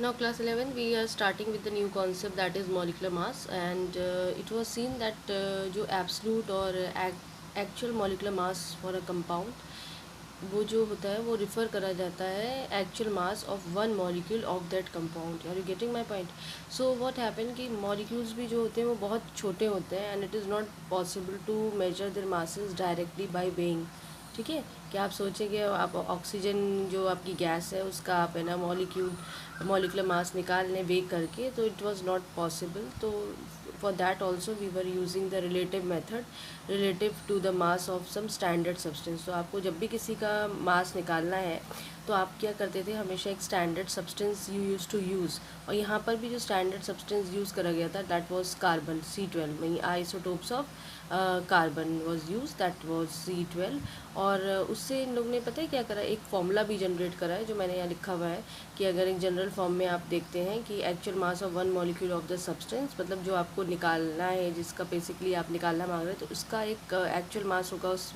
Now, class 11, we are starting with the new concept that is molecular mass, and it was seen that जो absolute और actual molecular mass for a compound वो जो होता है वो refer करा जाता है actual mass of one molecule of that compound. Are you getting my point? So what happen कि मॉलिक्यूल्स भी जो होते हैं वो बहुत छोटे होते हैं and it is not possible to measure their masses directly by weighing. ठीक है, क्या आप सोचेंगे आप ऑक्सीजन जो आपकी गैस है उसका आप है ना मॉलिक्यूलर मास निकाल लें वेग करके, तो इट वाज नॉट पॉसिबल। तो for that also we were using the relative method relative to the mass of some standard substance. तो आपको जब भी किसी का मास निकालना है तो आप क्या करते थे, हमेशा एक standard substance you use to use. और यहाँ पर भी जो स्टैंडर्ड सब्सटेंस यूज़ करा गया था दैट वाज कार्बन C12, वहीं isotopes of carbon was use, that was C12। और उससे इन लोगों ने पता है क्या करा, एक फॉर्मूला भी जनरेट करा है जो मैंने यहाँ लिखा हुआ है कि अगर एक जनरल फॉर्म में आप देखते हैं कि actual mass of one molecule of the substance, मतलब जो आपको निकालना है जिसका बेसिकली आप निकालना मांग रहे हैं, तो उसका एक एक्चुअल मास होगा उस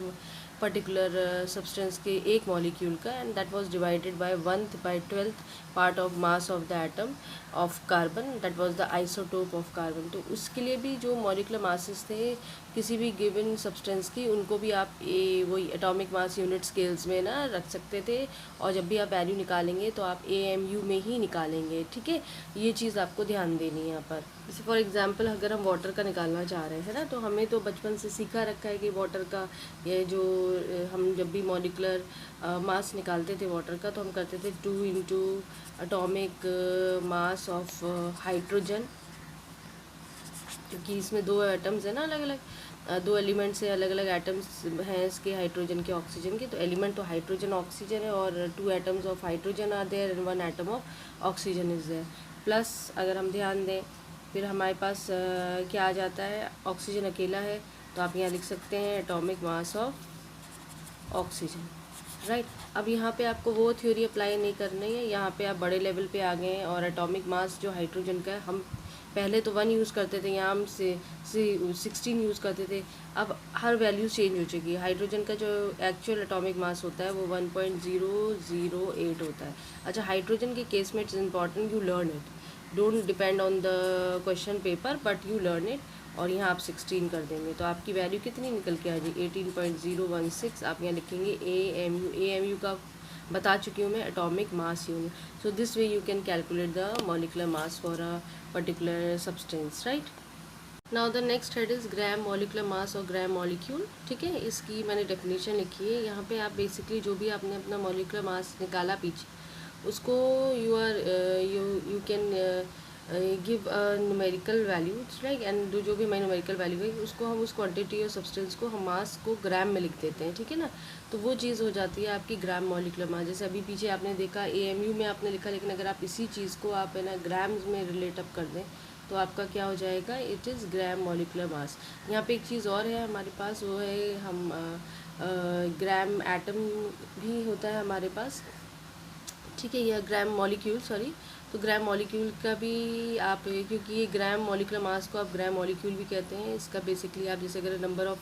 पर्टिकुलर सब्सटेंस के एक मॉलिक्यूल का, and that was divided by 1/12 part of mass of the atom of carbon, that was the isotope of carbon. तो उसके लिए भी जो मॉलिक्यूलर मासेस थे किसी भी गिवन सब्सटेंस की, उनको भी आप वही एटॉमिक मास यूनिट स्केल्स में ना रख सकते थे, और जब भी आप वैल्यू निकालेंगे तो आप AMU में ही निकालेंगे। ठीक है, ये चीज़ आपको ध्यान देनी है यहाँ पर। जैसे फॉर एग्जांपल अगर हम वाटर का निकालना चाह रहे हैं ना, तो हमें तो बचपन से सीखा रखा है कि वाटर का ये जो हम जब भी मॉलिक्यूलर मास निकालते थे वाटर का, तो हम करते थे 2 into atomic mass of hydrogen, क्योंकि इसमें दो एटम्स है ना, अलग अलग दो एलिमेंट्स से अलग अलग एटम्स हैं इसके, हाइड्रोजन के ऑक्सीजन के। तो एलिमेंट तो हाइड्रोजन ऑक्सीजन है, और 2 atoms of hydrogen are there and 1 atom of oxygen is there. Plus अगर हम ध्यान दें फिर हमारे पास क्या आ जाता है, ऑक्सीजन अकेला है तो आप यहाँ लिख सकते हैं atomic mass of oxygen, right. अब यहाँ पे आपको वो थ्योरी अप्लाई नहीं करनी है, यहाँ पे आप बड़े लेवल पे आ गए हैं, और एटॉमिक मास जो हाइड्रोजन का है, हम पहले तो 1 यूज़ करते थे, यहाँ हम से 16 यूज़ करते थे। अब हर वैल्यू चेंज हो चुकी है। हाइड्रोजन का जो एक्चुअल एटॉमिक मास होता है वो 1.008 होता है। अच्छा, हाइड्रोजन के केस में it's important you learn it, don't depend on the question paper but you learn it. और यहाँ आप 16 कर देंगे तो आपकी वैल्यू कितनी निकल के आ जाएगी, 18.016। आप यहाँ लिखेंगे AMU का बता चुकी हूँ मैं, atomic mass unit. So this way you can calculate the molecular mass for a particular substance, right. Now the next head is gram molecular मास और ग्राम मॉलिक्यूल। ठीक है, इसकी मैंने डेफिनेशन लिखी है यहाँ पे। आप बेसिकली जो भी आपने अपना मॉलिकुलर मास निकाला पीछे, उसको you can give a numerical value, right. And जो भी हमारी न्यूमेरिकल वैल्यू है उसको हम उस क्वांटिटी और सब्सटेंस को हम मास को ग्राम में लिख देते हैं। ठीक है ना, तो वो चीज़ हो जाती है आपकी ग्राम मॉलिकुलर मास। जैसे अभी पीछे आपने देखा AMU में आपने लिखा, लेकिन अगर आप इसी चीज़ को आप है ना ग्राम्स में रिलेट अप कर दें तो आपका क्या हो जाएगा, इट इज़ ग्राम मॉलिकुलर मास। यहाँ पे एक चीज़ और है हमारे पास, वो है हम ग्राम एटम भी होता है हमारे पास। ठीक है, यह ग्राम मॉलिक्यूल, सॉरी। तो ग्राम मॉलिक्यूल का भी आप, क्योंकि ये ग्राम मॉलिकुलर मास को आप ग्राम मॉलिक्यूल भी कहते हैं, इसका बेसिकली आप जैसे अगर नंबर ऑफ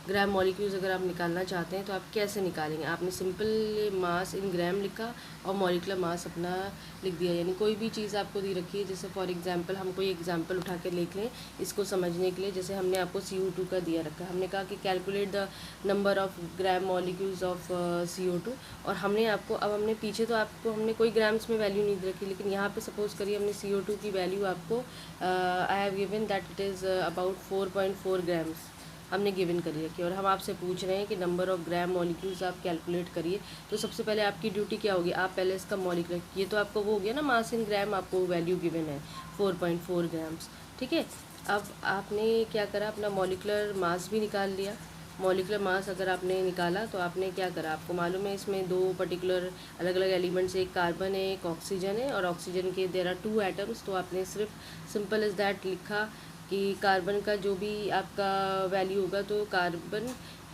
ग्राम मॉलिक्यूल्स अगर आप निकालना चाहते हैं तो आप कैसे निकालेंगे, आपने सिंपल मास इन ग्राम लिखा और मॉलिकुलर मास अपना लिख दिया। यानी कोई भी चीज़ आपको दी रखी है, जैसे फॉर एग्जांपल हम कोई एग्जांपल उठा के लिख लें इसको समझने के लिए। जैसे हमने आपको CO2 का दिया रखा, हमने कहा कि calculate the number of gram molecules of CO2, और हमने आपको, अब हमने पीछे तो आपको हमने कोई ग्राम्स में वैल्यू नहीं रखी, लेकिन यहाँ पे सपोज करिए हमने CO2 की वैल्यू आपको I have given that it is about 4.4 grams हमने गिवन करी रखी, और हम आपसे पूछ रहे हैं कि नंबर ऑफ ग्राम मॉलिक्यूल्स आप कैलकुलेट करिए। तो सबसे पहले आपकी ड्यूटी क्या होगी, आप पहले इसका मॉलिकुलर, ये तो आपको वो हो गया ना मास इन ग्राम, आपको वैल्यू गिवन है 4.4 ग्राम्स। ठीक है, अब आपने क्या करा, अपना मॉलिकुलर मास भी निकाल लिया। मॉलिकुलर मास अगर आपने निकाला तो आपने क्या करा, आपको मालूम है इसमें दो पर्टिकुलर अलग अलग एलिमेंट्स, एक कार्बन है एक ऑक्सीजन है, और ऑक्सीजन के देयर आर 2 एटम्स। तो आपने सिर्फ सिंपल इज़ दैट लिखा कि कार्बन का जो भी आपका वैल्यू होगा, तो कार्बन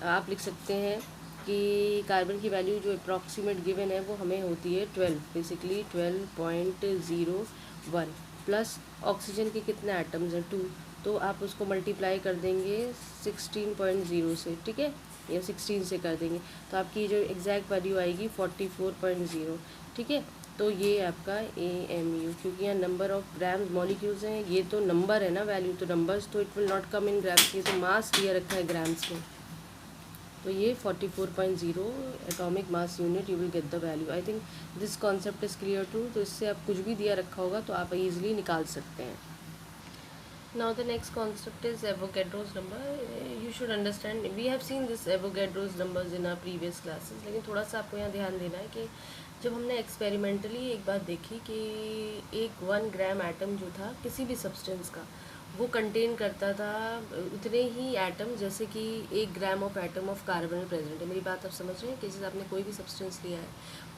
आप लिख सकते हैं कि कार्बन की वैल्यू जो अप्रॉक्सीमेट गिवन है वो हमें होती है 12, बेसिकली 12.01, प्लस ऑक्सीजन के कितने एटम्स हैं 2, तो आप उसको मल्टीप्लाई कर देंगे 16.0 से, ठीक है, या 16 से कर देंगे, तो आपकी जो एग्जैक्ट वैल्यू आएगी 44.0। ठीक है, तो ये आपका AMU, क्योंकि यहाँ नंबर ऑफ ग्राम्स मॉलिक्यूल्स हैं, ये तो नंबर है ना, वैल्यू तो नंबर्स, तो it will not come in grams, ये तो मास दिया रखा है ग्राम्स में। तो ये 44.0 atomic mass unit, you will get the value. I think this concept is clear too. तो इससे आप कुछ भी दिया रखा होगा तो आप ईजिली निकाल सकते हैं। Now the next concept is Avogadro's number. You should understand, we have seen this Avogadro's numbers in our previous classes, लेकिन थोड़ा सा आपको यहाँ ध्यान देना है कि जब हमने एक्सपेरिमेंटली एक बात देखी कि एक 1 ग्राम एटम जो था किसी भी सब्सटेंस का, वो कंटेन करता था उतने ही एटम जैसे कि 1 gram of atom of carbon present है। मेरी बात आप समझ रहे हैं कि जैसे आपने कोई भी सब्सटेंस लिया है,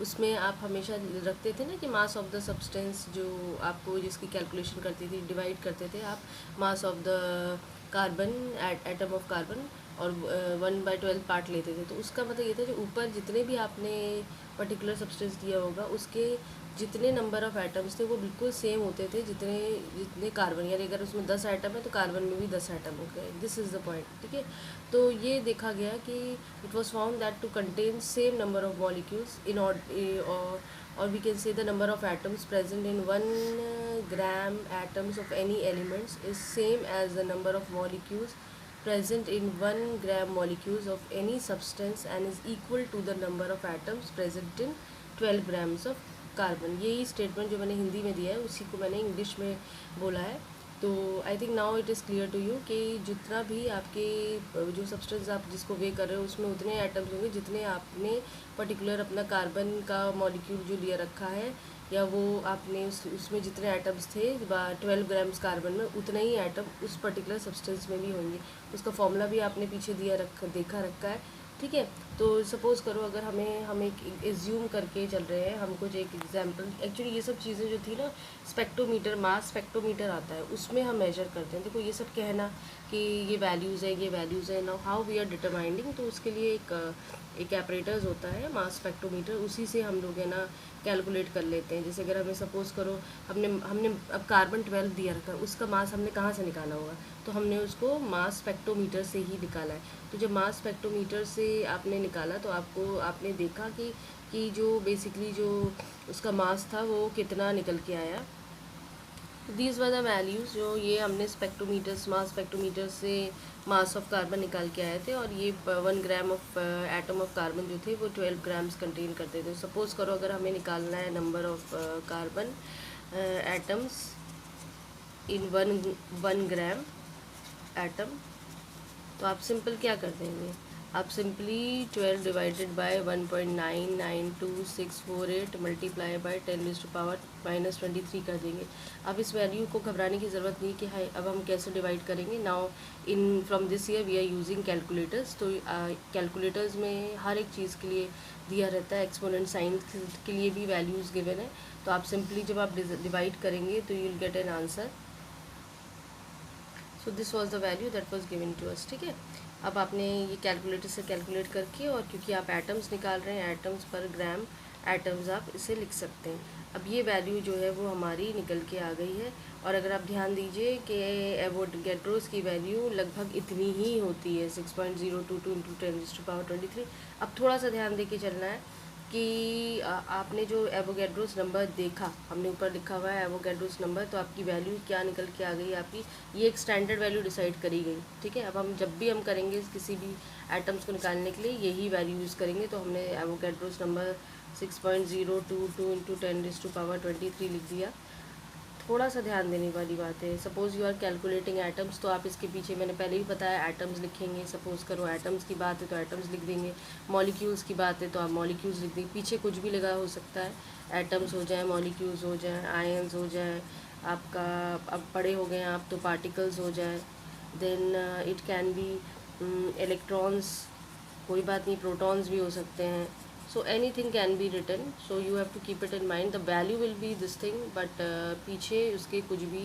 उसमें आप हमेशा रखते थे ना कि मास ऑफ द सब्सटेंस, जो आपको जिसकी कैलकुलेशन करती थी, डिवाइड करते थे आप mass of the carbon, atom of carbon, और 1/12 पार्ट लेते थे। तो उसका मतलब ये था जो ऊपर जितने भी आपने पर्टिकुलर सब्सटेंस दिया होगा उसके जितने नंबर ऑफ एटम्स थे वो बिल्कुल सेम होते थे जितने जितने कार्बन, यानी अगर उसमें 10 एटम है तो कार्बन में भी 10 एटम हो गए। दिस इज़ द पॉइंट, ठीक है। तो ये देखा गया कि it was found that to contain same number of molecules in or we can say the number of atoms present in 1 gram atoms of any elements is same as the number of molecules present in 1 gram molecules of any substance and is equal to the number of atoms present in 12 grams of carbon. यही statement जो मैंने हिंदी में दिया है उसी को मैंने English में बोला है। तो I think now it is clear to you कि जितना भी आपके जो सब्सटेंस आप जिसको वे कर रहे हो उसमें उतने एटम्स होंगे जितने आपने पर्टिकुलर अपना कार्बन का मॉलिक्यूल जो लिया रखा है, या वो आपने उसमें जितने एटम्स थे 12 ग्राम्स कार्बन में, उतना ही एटम उस पर्टिकुलर सब्सटेंस में भी होंगे। उसका फॉर्मूला भी आपने पीछे देखा रखा है, ठीक है। तो सपोज़ करो अगर हम एक एज्यूम करके चल रहे हैं, हम कुछ एक एग्जांपल, एक्चुअली ये सब चीज़ें जो थी ना, स्पेक्ट्रोमीटर, मास स्पेक्ट्रोमीटर आता है, उसमें हम मेजर करते हैं। देखो ये सब कहना कि ये वैल्यूज़ है, ये वैल्यूज़ है, now how we are determining, तो उसके लिए एक ऑपरेटर्स होता है मास स्पेक्ट्रोमीटर, उसी से हम लोग है ना कैलकुलेट कर लेते हैं। जैसे अगर हमें सपोज़ करो हमने अब कार्बन 12 दिया रखा है, उसका मास हमने कहाँ से निकाला होगा, तो हमने उसको मास स्पेक्ट्रोमीटर से ही निकाला है। तो जब मास स्पेक्ट्रोमीटर से आपने निकाला तो आपने देखा कि जो बेसिकली जो उसका मास था वो कितना निकल के आया। दीज वर द वैल्यूज़ जो ये हमने मास स्पेक्ट्रोमीटर से मास ऑफ कार्बन निकाल के आए थे, और ये 1 gram of atom of carbon जो थे वो 12 ग्राम्स कंटेन करते थे। सपोज़ करो अगर हमें निकालना है number of carbon atoms in 1 gram atom, तो आप सिंपल क्या कर देंगे, आप simply 12 divided by 1.992648 multiply by 10⁻⁻23 कर देंगे। अब इस वैल्यू को घबराने की ज़रूरत नहीं कि हाई अब हम कैसे डिवाइड करेंगे। Now in from this year we are using calculators, तो कैलकुलेटर्स में हर एक चीज़ के लिए दिया रहता है, एक्सपोनेंट साइन के लिए भी वैल्यूज़ गिवन है। तो आप सिंपली जब आप डिवाइड करेंगे तो you will get an answer. So this was the value that was given to us, ठीक है। अब आपने ये कैलकुलेटर से कैलकुलेट करके, और क्योंकि आप एटम्स निकाल रहे हैं, एटम्स पर ग्राम एटम्स आप इसे लिख सकते हैं। अब ये वैल्यू जो है वो हमारी निकल के आ गई है। और अगर आप ध्यान दीजिए कि एवोगैड्रोस की वैल्यू लगभग इतनी ही होती है, 6.022 × 10⁻23। अब थोड़ा सा ध्यान दे के चलना है कि आपने जो एवोगैड्रोस नंबर देखा, हमने ऊपर लिखा हुआ है एवोगैड्रोस नंबर, तो आपकी वैल्यू क्या निकल के आ गई आपकी, ये एक स्टैंडर्ड वैल्यू डिसाइड करी गई, ठीक है। अब हम जब भी हम करेंगे किसी भी एटम्स को निकालने के लिए यही वैल्यू यूज़ करेंगे। तो हमने एवोगैड्रोस नंबर 6.022 × 10⁻23 लिख दिया। थोड़ा सा ध्यान देने वाली बात है, suppose you are calculating atoms, तो आप इसके पीछे मैंने पहले ही बताया एटम्स लिखेंगे। सपोज़ करो एटम्स की बात है तो एटम्स लिख देंगे, मॉलिक्यूल्स की बात है तो आप मॉलिक्यूल्स लिख देंगे, पीछे कुछ भी लगा हो सकता है, एटम्स हो जाए, मॉलिक्यूल्स हो जाए, आयन्स हो जाए, आपका अब बड़े हो गए आप तो पार्टिकल्स हो जाए, then it can be electrons, कोई बात नहीं, प्रोटॉन्स भी हो सकते हैं। So anything can be written, so you have to keep it in mind. The value will be this thing, but पीछे उसके कुछ भी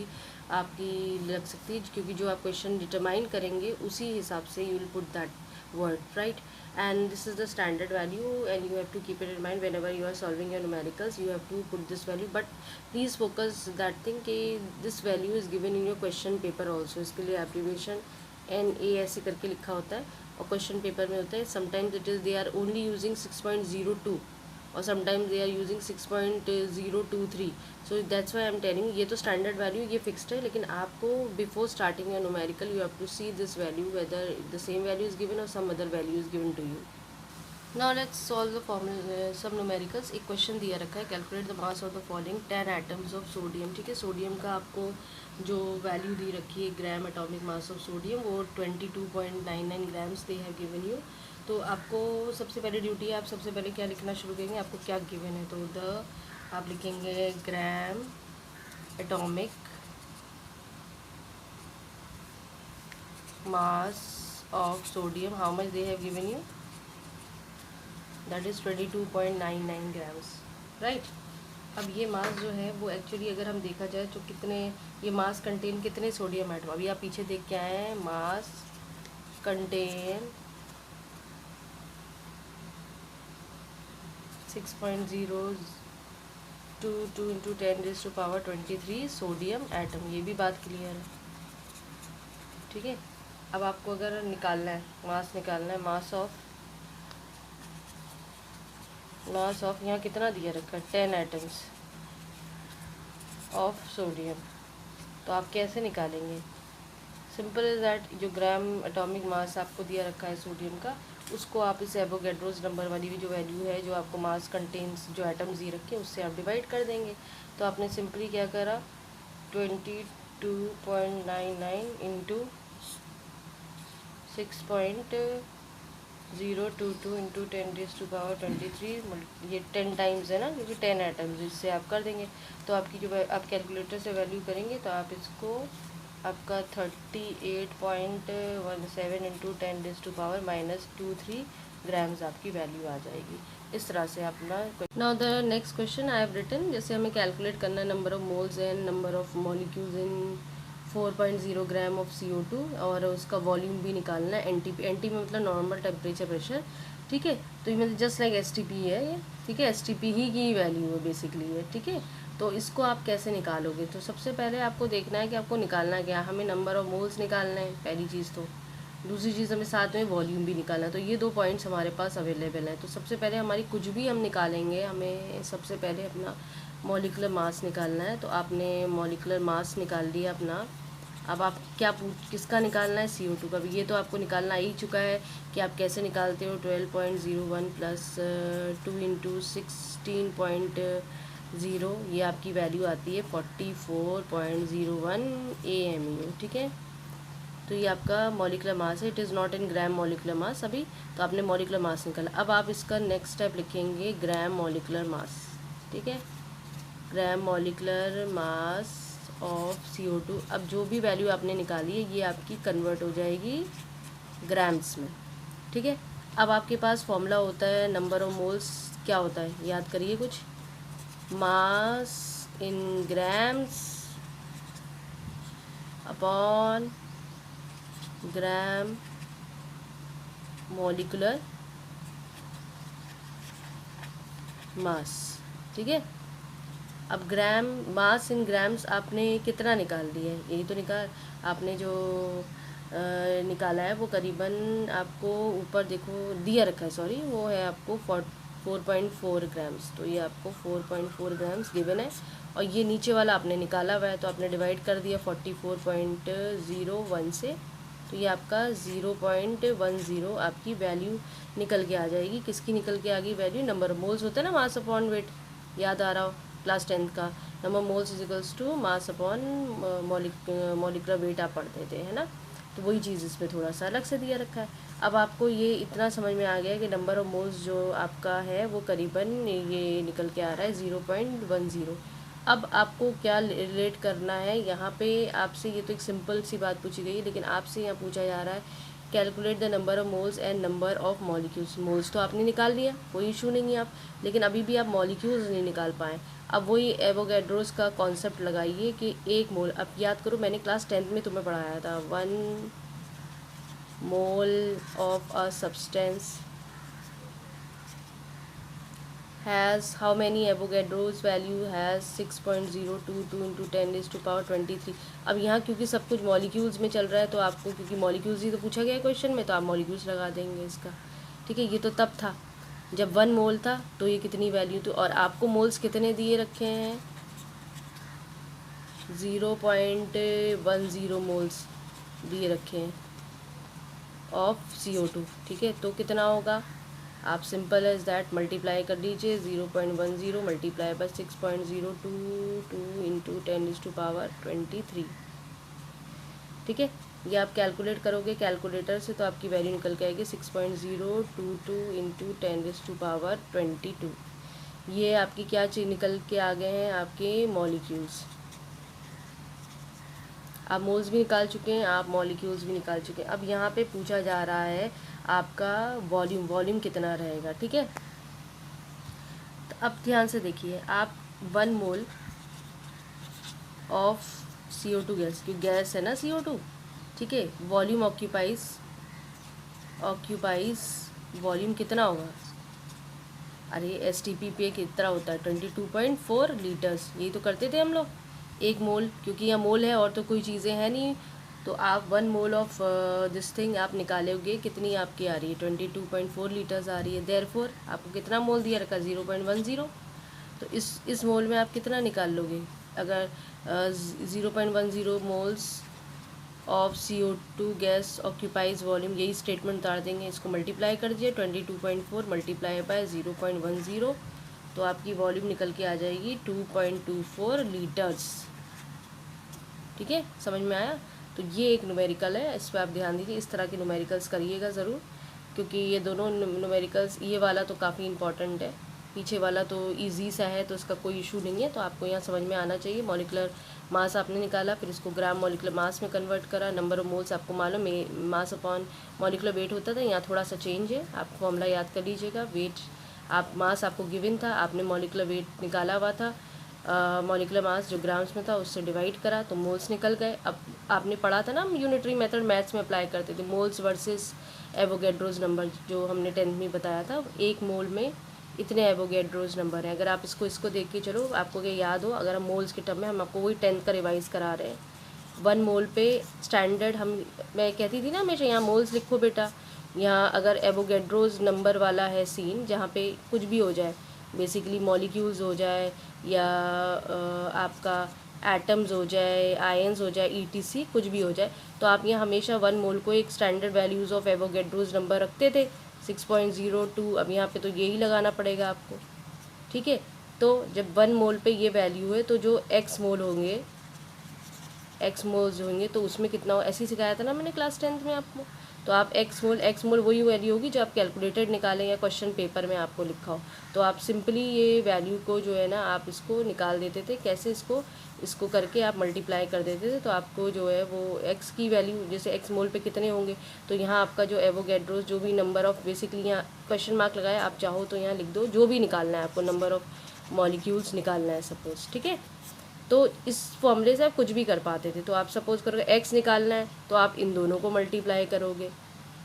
आपकी लग सकती है, क्योंकि जो आप क्वेश्चन डिटरमाइन करेंगे उसी हिसाब से you will put that word, right? And this is the standard value, and you have to keep it in mind whenever you are solving your numericals. You have to put this value, but please focus that thing कि this value is given in your question paper also. इसके लिए abbreviation NA ऐसे करके लिखा होता है, और question paper में होता है sometimes it is they are only using 6.02 और sometimes they are using 6.023. So that's why I am telling, ये तो स्टैंडर्ड वैल्यू, ये फिक्स्ड है, लेकिन आपको before starting your numerical you have to see this value whether the same value is given और some other value is given to you. Now let's solve the formula sub numericals. एक क्वेश्चन दिया रखा है, calculate the mass of the following 10 atoms of sodium. ठीक है, sodium का आपको जो वैल्यू दी रखी है gram atomic mass of sodium, वो 22.99 grams they have given you. तो आपको सबसे पहले ड्यूटी है, आप सबसे पहले क्या लिखना शुरू करेंगे, आपको क्या गिवन है. तो द आप लिखेंगे gram atomic mass of sodium, how much they have given you, that is 22.99 grams, right. अब ये मास जो है वो एक्चुअली अगर हम देखा जाए तो कितने, ये मास कंटेन कितने सोडियम एटम, अभी आप पीछे देख के आए हैं, मास कंटेन 6.022 इंटू 10⁻23 सोडियम एटम. ये भी बात क्लियर है, ठीक है. अब आपको अगर निकालना है मास, निकालना है मास ऑफ यहाँ कितना दिया रखा है 10 एटम्स ऑफ सोडियम. तो आप कैसे निकालेंगे, सिंपल इज दैट, जो ग्राम एटॉमिक मास आपको दिया रखा है सोडियम का, उसको आप इस एवोगैड्रोस नंबर वाली भी जो वैल्यू है, जो आपको मास कंटेन्स जो एटम्स दिए रखे हैं, उससे आप डिवाइड कर देंगे. तो आपने सिंपली क्या करा, 22.99 इंटू 6.022 इंटू 10⁻23, ये 10 टाइम्स है ना, क्योंकि 10 एटम्स, इससे आप कर देंगे. तो आपकी जो आप कैलकुलेटर से वैल्यू करेंगे तो आप इसको, आपका 38.17 इंटू 10⁻⁻23 ग्राम्स आपकी वैल्यू आ जाएगी. इस तरह से अपना. Now the next question I have written, जैसे हमें कैलकुलेट करना है number of moles and number of molecules in 4.0 gram of CO2 और उसका वॉल्यूम भी निकालना है. एनटी में मतलब नॉर्मल टेम्परेचर प्रेशर, ठीक है. तो ये मतलब जस्ट लाइक STP है ये, ठीक है, STP ही की वैल्यू है बेसिकली है, ठीक है. तो इसको आप कैसे निकालोगे, तो सबसे पहले आपको देखना है कि आपको निकालना क्या, हमें नंबर ऑफ मोल्स निकालना है पहली चीज़. तो दूसरी चीज़ हमें साथ में वॉल्यूम भी निकालना है. तो ये 2 पॉइंट्स हमारे पास अवेलेबल हैं. तो सबसे पहले हमारी कुछ भी हम निकालेंगे, हमें सबसे पहले अपना मॉलिकुलर मास निकालना है. तो आपने मॉलिकुलर मास निकाल लिया अपना. अब आप क्या किसका निकालना है, CO2 का भी. ये तो आपको निकालना ही चुका है कि आप कैसे निकालते हो, 12.01 प्लस 2 इंटू 16.0, ये आपकी वैल्यू आती है 44.01 AMU, ठीक है. तो ये आपका मॉलिकुलर मास है, it is not in gram molecular मास अभी. तो आपने मॉलिकुलर मास निकाला. अब आप इसका नेक्स्ट स्टेप लिखेंगे ग्राम मॉलिकुलर मास, ठीक है, ग्राम मॉलिकुलर मास ऑफ CO2. अब जो भी वैल्यू आपने निकाली है ये आपकी कन्वर्ट हो जाएगी ग्राम्स में, ठीक है. अब आपके पास फॉर्मूला होता है नंबर ऑफ मोल्स, क्या होता है याद करिए कुछ, mass in grams upon gram molecular mass, ठीक है. अब ग्राम मास इन ग्राम्स आपने कितना निकाल दिया है, यही तो निकाल आपने जो निकाला है वो करीबन आपको ऊपर देखो दिया रखा है, सॉरी, वो है आपको 4.4 ग्राम्स. तो ये आपको 4.4 ग्राम्स गिवन है और ये नीचे वाला आपने निकाला हुआ है. तो आपने डिवाइड कर दिया 44.01 से. तो ये आपका 0.10 आपकी वैल्यू निकल के आ जाएगी. किसकी निकल के आ गई वैल्यू, नंबर ऑफ मोल्स होता है ना, मास अपॉन वेट, याद आ रहा हो क्लास 10th का, number moles is equals to mass upon molecular weight आप पढ़ते थे, है ना. तो वही चीज़ इसमें थोड़ा सा अलग से दिया रखा है. अब आपको ये इतना समझ में आ गया कि नंबर ऑफ मोल्स जो आपका है वो करीबन ये निकल के आ रहा है 0.10. अब आपको क्या रिलेट करना है यहाँ पे, आपसे ये तो एक सिंपल सी बात पूछी गई है, लेकिन आपसे यहाँ पूछा जा रहा है calculate the number of moles and number of molecules. Moles तो आपने निकाल लिया, कोई इशू नहीं है आप, लेकिन अभी भी आप मॉलिक्यूल्स नहीं निकाल पाए. अब वही एवोगैड्रोस का कॉन्सेप्ट लगाइए कि 1 मोल, अब याद करो मैंने क्लास 10th में तुम्हें पढ़ाया था, 1 mole of a substance has how many Avogadro's value has 6.022 into 10⁻23. अब यहाँ क्योंकि सब कुछ मॉलिक्यूल्स में चल रहा है तो आपको, क्योंकि मॉलिक्यूल्स ही तो पूछा गया है क्वेश्चन में, तो आप मॉलिक्यूल्स लगा देंगे इसका, ठीक है. ये तो तब था, जब 1 मोल था तो ये कितनी वैल्यू थी, और आपको मोल्स कितने दिए रखे हैं, 0.10 मोल्स दिए रखे हैं ऑफ CO2, ठीक है। तो कितना होगा, आप सिंपल एज दैट मल्टीप्लाई कर लीजिए, 0.10 मल्टीप्लाई बाय 6.022 इंटू 10⁻23, ठीक है। ये आप कैलकुलेट करोगे कैलकुलेटर से तो आपकी वैल्यू निकल के आएगी 6.022 इंटू 10⁻22। ये आपकी क्या चीज़ निकल के आ गए हैं, आपके मॉलिक्यूल्स। आप मोल्स भी निकाल चुके हैं, आप मॉलिक्यूल्स भी निकाल चुके हैं। अब यहाँ पे पूछा जा रहा है आपका वॉल्यूम कितना रहेगा, ठीक है। तो अब ध्यान से देखिए, आप 1 मोल ऑफ CO2 गैस, क्योंकि गैस है ना CO2, ठीक है। वॉल्यूम ऑक्यूपाइज वॉल्यूम कितना होगा, अरे STP पे कितना होता है, 22.4 लीटर्स, यही तो करते थे हम लोग। 1 मोल, क्योंकि यहाँ मोल है और तो कोई चीज़ें हैं नहीं, तो आप 1 मोल ऑफ दिस थिंग आप निकालोगे, कितनी आपकी आ रही है, 22.4 लीटर्स आ रही है। देयरफॉर आपको कितना मोल दिया रखा, 0.10। तो इस मोल में आप कितना निकाल लोगे, अगर 0.10 moles of CO2 gas occupies volume, यही स्टेटमेंट उतार देंगे, इसको मल्टीप्लाई कर दीजिए 22.4 मल्टीप्लाई बाय 0.10, तो आपकी वॉल्यूम निकल के आ जाएगी 2.24 लीटर्स, ठीक है। समझ में आया। तो ये एक न्यूमेरिकल है, इस पर आप ध्यान दीजिए, इस तरह के न्यूमेरिकल्स करिएगा ज़रूर, क्योंकि ये दोनों न्यूमेरिकल्स, ये वाला तो काफ़ी इंपॉर्टेंट है, पीछे वाला तो इजी सा है, तो इसका कोई इशू नहीं है। तो आपको यहाँ समझ में आना चाहिए। मॉलिकुलर मास आपने निकाला, फिर इसको ग्राम मॉलिकुलर मास में कन्वर्ट करा, नंबर ऑफ मोल्स आपको मालूम मास अपॉन मॉलिकुलर वेट होता था, यहाँ थोड़ा सा चेंज है, आप फॉर्मूला याद कर लीजिएगा। वेट आप मास आपको गिवन था, आपने मॉलिकुलर वेट निकाला हुआ था, मॉलिकुलर मास जो ग्राम्स में था उससे डिवाइड करा तो मोल्स निकल गए। अब आपने पढ़ा था ना, हम यूनिटरी मेथड मैथ्स में अप्लाई करते थे, मोल्स वर्सेस एवोगैड्रोज नंबर, जो हमने 10th में बताया था, 1 मोल में इतने एवोगैड्रोज नंबर हैं। अगर आप इसको देख के चलो, आपको क्या याद हो, अगर हम मोल्स के टर्म में, हम आपको वही 10th का रिवाइज़ करा रहे हैं। 1 मोल पे स्टैंडर्ड मैं कहती थी ना हमेशा, यहाँ मोल्स लिखो बेटा, यहाँ अगर एवोगैड्रोज नंबर वाला है सीन, जहाँ पे कुछ भी हो जाए, बेसिकली मॉलिक्यूल्स हो जाए या आपका एटम्स हो जाए, आयंस हो जाए, ETC कुछ भी हो जाए, तो आप यहाँ हमेशा 1 मोल को एक standard values of Avogadro's number रखते थे 6.02। अब यहाँ पे तो यही लगाना पड़ेगा आपको, ठीक है। तो जब 1 मोल पे ये वैल्यू है, तो जो x मोल्स होंगे तो उसमें कितना हो, ऐसे ही सिखाया था ना मैंने क्लास 10th में आपको। तो आप एक्स मोल वही वैल्यू होगी जो आप कैलकुलेटेड निकालें या क्वेश्चन पेपर में आपको लिखा हो। तो आप सिंपली ये वैल्यू को जो है ना, आप इसको निकाल देते थे, कैसे, इसको करके आप मल्टीप्लाई कर देते थे, तो आपको जो है वो एक्स की वैल्यू, जैसे एक्स मोल पे कितने होंगे, तो यहाँ आपका जो एवोगैड्रोस जो भी नंबर ऑफ, बेसिकली यहाँ क्वेश्चन मार्क लगाया, आप चाहो तो यहाँ लिख दो, जो भी निकालना है आपको, नंबर ऑफ मॉलिक्यूल्स निकालना है सपोज, ठीक है। तो इस फॉर्मूले से आप कुछ भी कर पाते थे। तो आप सपोज करोगे एक्स निकालना है, तो आप इन दोनों को मल्टीप्लाई करोगे,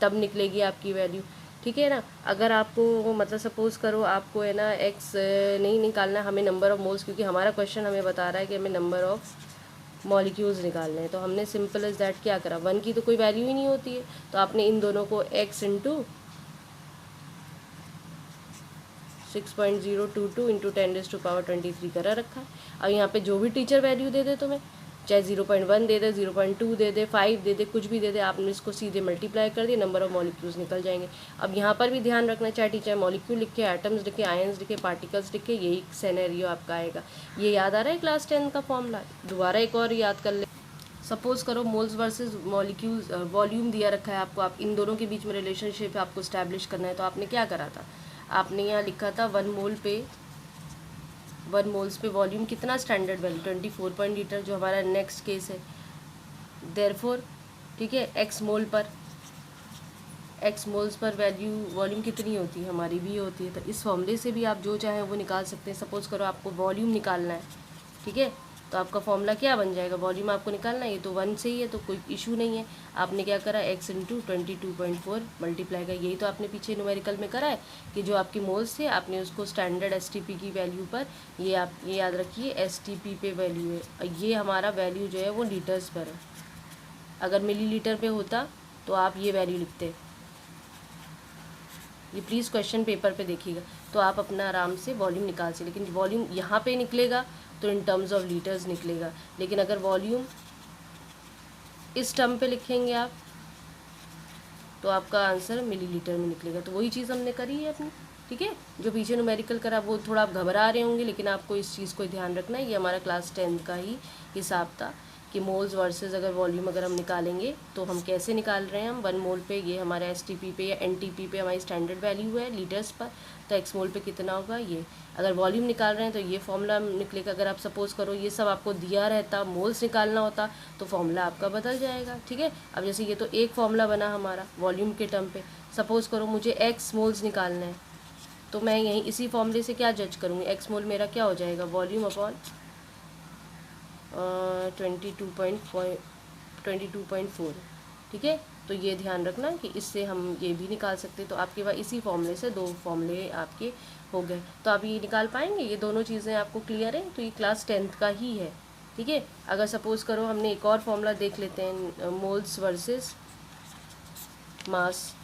तब निकलेगी आपकी वैल्यू, ठीक है ना। अगर आपको मतलब सपोज करो आपको है ना एक्स नहीं निकालना, हमें नंबर ऑफ मोल्स, क्योंकि हमारा क्वेश्चन हमें बता रहा है कि हमें नंबर ऑफ मॉलिक्यूल्स निकालने हैं, तो हमने सिंपल एज दैट क्या करा, 1 की तो कोई वैल्यू ही नहीं होती है, तो आपने इन दोनों को x इंटू 6.022 इंटू 10⁻23 करा रखा है। अब यहाँ पे जो भी टीचर वैल्यू दे दे तुम्हें, चाहे 0.1 दे दे, 0.2 दे दे, 5 दे दे, कुछ भी दे दे, आपने इसको सीधे मल्टीप्लाई कर दिया, नंबर ऑफ मॉलिक्यूल्स निकल जाएंगे। अब यहाँ पर भी ध्यान रखना, चाहे टीचर मॉलिक्यूल लिखे, एटम्स लिखे, आयंस लिखे, पार्टिकल्स लिखे, यही सिनेरियो आपका आएगा। ये याद आ रहा है क्लास 10 का फॉर्मूला, दोबारा एक और याद कर ले। सपोज करो मोल्स वर्सेस मॉलिक्यूल्स, वॉल्यूम दिया रखा है आपको, आप इन दोनों के बीच में रिलेशनशिप आपको स्टैब्लिश करना है। तो आपने क्या करा था, आपने यहाँ लिखा था 1 मोल्स पे वॉल्यूम कितना, स्टैंडर्ड वैल्यू 24 लीटर, जो हमारा नेक्स्ट केस है। देयरफॉर ठीक है, एक्स मोल्स पर वॉल्यूम कितनी होती है, हमारी भी होती है। तो इस फॉर्मूले से भी आप जो चाहें वो निकाल सकते हैं। सपोज करो आपको वॉल्यूम निकालना है, ठीक है, तो आपका फॉर्मूला क्या बन जाएगा, वॉल्यूम आपको निकालना है, ये तो 1 से ही है, तो कोई इशू नहीं है। आपने क्या करा, x इंटू 22.4 मल्टीप्लाई का, यही तो आपने पीछे न्यूमेरिकल में करा है कि जो आपकी मोल्स थे आपने उसको स्टैंडर्ड STP की वैल्यू पर, ये आप ये याद रखिए STP पे वैल्यू है, और ये हमारा वैल्यू जो है वो लीटर्स पर है। अगर मिलीलीटर पे होता तो आप ये वैल्यू लिखते, ये प्लीज़ क्वेश्चन पेपर पे देखिएगा, तो आप अपना आराम से वॉल्यूम निकाल सकते। लेकिन वॉल्यूम यहाँ पे निकलेगा तो इन टर्म्स ऑफ लीटर्स निकलेगा, लेकिन अगर वॉल्यूम इस टर्म पे लिखेंगे आप तो आपका आंसर मिलीलीटर में निकलेगा। तो वही चीज़ हमने करी है अपनी, ठीक है। जो पीछे न्यूमेरिकल करा वो थोड़ा आप घबरा रहे होंगे, लेकिन आपको इस चीज़ को ध्यान रखना है। ये हमारा क्लास 10th का ही हिसाब था कि मोल्स वर्सेस अगर वॉल्यूम अगर हम निकालेंगे तो हम कैसे निकाल रहे हैं। हम 1 मोल पे, ये हमारा STP पे या NTP पे हमारी स्टैंडर्ड वैल्यू है लीटर्स पर, तो x मोल पे कितना होगा ये। अगर वॉल्यूम निकाल रहे हैं तो ये फॉर्मूला निकलेगा। अगर आप सपोज़ करो ये सब आपको दिया रहता, मोल्स निकालना होता, तो फॉर्मूला आपका बदल जाएगा, ठीक है। अब जैसे ये तो एक फॉर्मूला बना हमारा वॉल्यूम के टर्म पे, सपोज़ करो मुझे x मोल्स निकालना है, तो मैं यहीं इसी फॉर्मूले से क्या जज करूँगी, x मोल मेरा क्या हो जाएगा, वॉल्यूम अपॉन 22.4, ठीक है। तो ये ध्यान रखना कि इससे हम ये भी निकाल सकते, तो आपके पास इसी फॉर्मूले से 2 फॉर्मूले आपके हो गए। तो आप ये निकाल पाएंगे, ये दोनों चीज़ें आपको क्लियर है। तो ये क्लास 10th का ही है, ठीक है। अगर सपोज़ करो हमने एक और फॉर्मूला देख लेते हैं, मोल्स वर्सेस मास,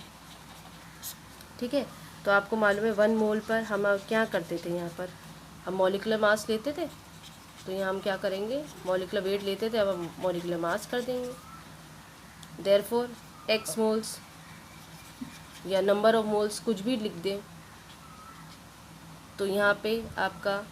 ठीक है। तो आपको मालूम है 1 मोल पर हम क्या करते थे, यहाँ पर हम मॉलिक्यूलर मास लेते थे, तो यहाँ हम क्या करेंगे, मॉलिक्यूलर वेट लेते थे, अब हम मॉलिक्यूलर मास कर देंगे। देयरफॉर x मोल्स या नंबर ऑफ मोल्स कुछ भी लिख दें, तो यहाँ पे आपका,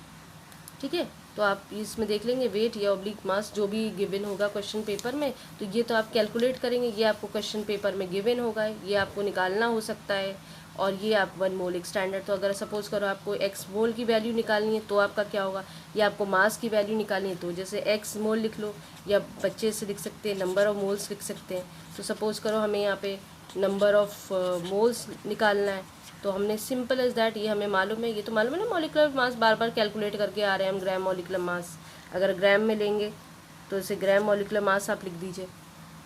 ठीक है। तो आप इसमें देख लेंगे वेट या ऑब्लिक मास जो भी गिवन होगा क्वेश्चन पेपर में, तो ये तो आप कैलकुलेट करेंगे, ये आपको क्वेश्चन पेपर में गिवन होगा, ये आपको निकालना हो सकता है। और ये आप 1 मोल एक स्टैंडर्ड, तो अगर सपोज़ करो आपको x मोल की वैल्यू निकालनी है तो आपका क्या होगा, या आपको मास की वैल्यू निकालनी है तो जैसे x मोल लिख लो, या बच्चे से लिख सकते हैं नंबर ऑफ मोल्स लिख सकते हैं। तो सपोज़ करो हमें यहाँ पे नंबर ऑफ मोल्स निकालना है, तो हमने सिंपल एज दैट, ये हमें मालूम है, ये तो मालूम है ना मॉलिक्यूलर मास, बार बार कैलकुलेट करके आ रहे हैं हम, ग्राम मॉलिक्यूलर मास। अगर ग्राम में लेंगे तो इसे ग्राम मॉलिक्यूलर मास आप लिख दीजिए,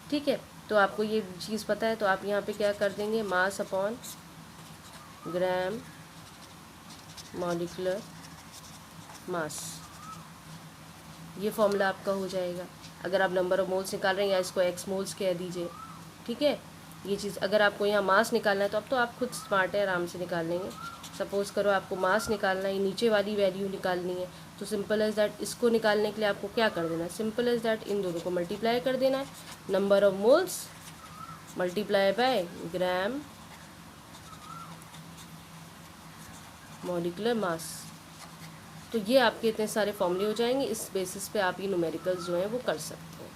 ठीक है। तो आपको ये चीज़ पता है, तो आप यहाँ पे क्या कर देंगे, mass upon gram molecular mass, ये फॉर्मूला आपका हो जाएगा। अगर आप नंबर ऑफ मोल्स निकाल रहे हैं या इसको x मोल्स कह दीजिए, ठीक है। ये चीज़ अगर आपको यहाँ मास निकालना है तो अब तो आप खुद स्मार्ट है, आराम से निकाल लेंगे। सपोज़ करो आपको मास निकालना है, नीचे वाली वैल्यू निकालनी है, तो सिंपल एज दैट इसको निकालने के लिए आपको क्या कर देना है, सिंपल एज दैट इन दोनों को मल्टीप्लाई कर देना है, number of moles multiply by gram molecular mass. तो ये आपके इतने सारे फॉर्मूले हो जाएंगे, इस बेसिस पे आप ये न्यूमेरिकल्स जो हैं वो कर सकते हैं।